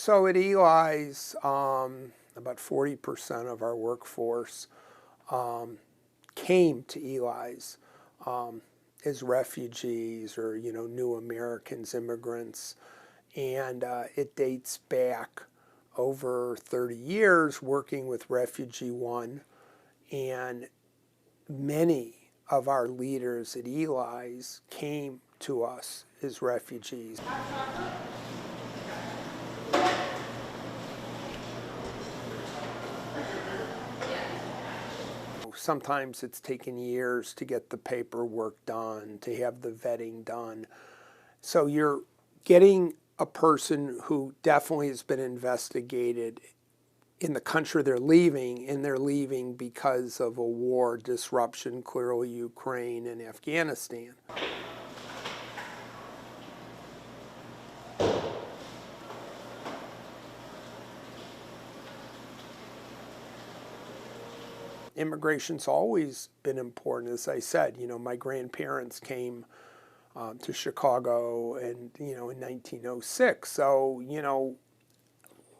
So at Elis, about 40% of our workforce came to Elis as refugees or, new Americans, immigrants. And it dates back over 30 years working with RefugeeOne. And many of our leaders at Elis came to us as refugees. Sometimes it's taken years to get the paperwork done, to have the vetting done. So you're getting a person who definitely has been investigated in the country they're leaving, and they're leaving because of a war disruption, clearly Ukraine and Afghanistan. Immigration's always been important. As I said, my grandparents came to Chicago and, in 1906. So,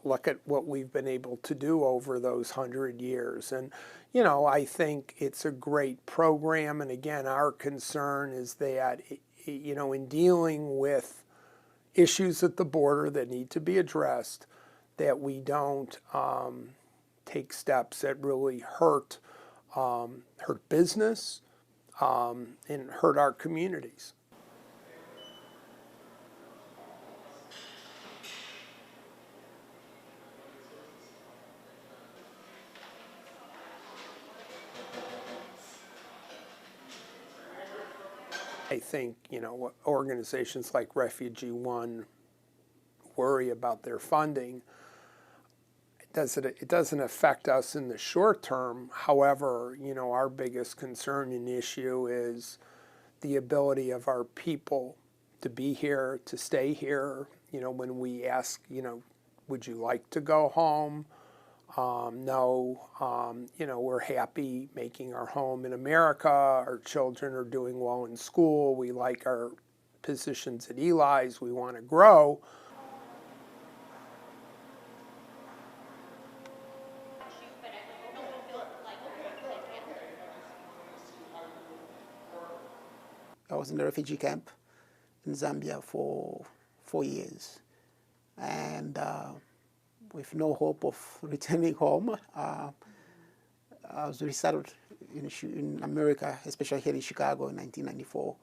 look at what we've been able to do over those 100 years. And, I think it's a great program. And again, our concern is that, in dealing with issues at the border that need to be addressed, that we don't take steps that really hurt business and hurt our communities. I think, organizations like RefugeeOne worry about their funding. It doesn't affect us in the short term. However, our biggest concern and issue is the ability of our people to be here, to stay here. When we ask, would you like to go home? No. We're happy making our home in America. Our children are doing well in school. We like our positions at Elis. We want to grow. I was in a refugee camp in Zambia for 4 years, and with no hope of returning home, I was resettled in America, especially here in Chicago in 1994.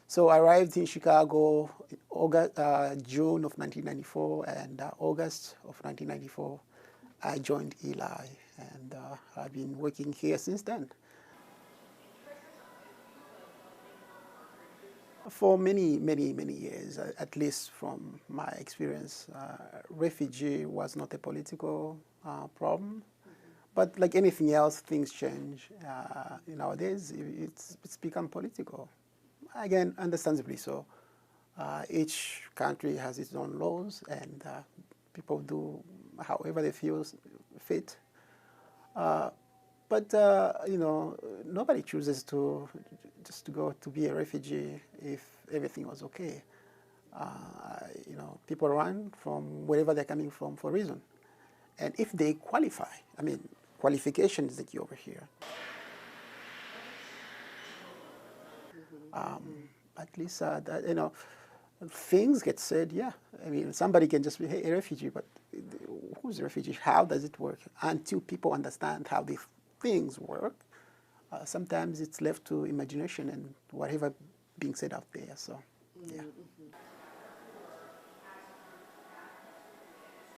So I arrived in Chicago in June of 1994, and August of 1994, I joined Eli, and I've been working here since then. For many, many, many years, at least from my experience, refugee was not a political problem. But like anything else, things change. Nowadays, it's become political. Again, understandably so. Each country has its own laws, and people do however they feel fit. But nobody chooses just to go to be a refugee if everything was okay. People run from wherever they're coming from for a reason. And if they qualify, qualification is the key over here. At least, things get said, yeah. Somebody can just be, hey, a refugee, but who's a refugee? How does it work? Until people understand how these things work, sometimes it's left to imagination and whatever being said out there. So, yeah.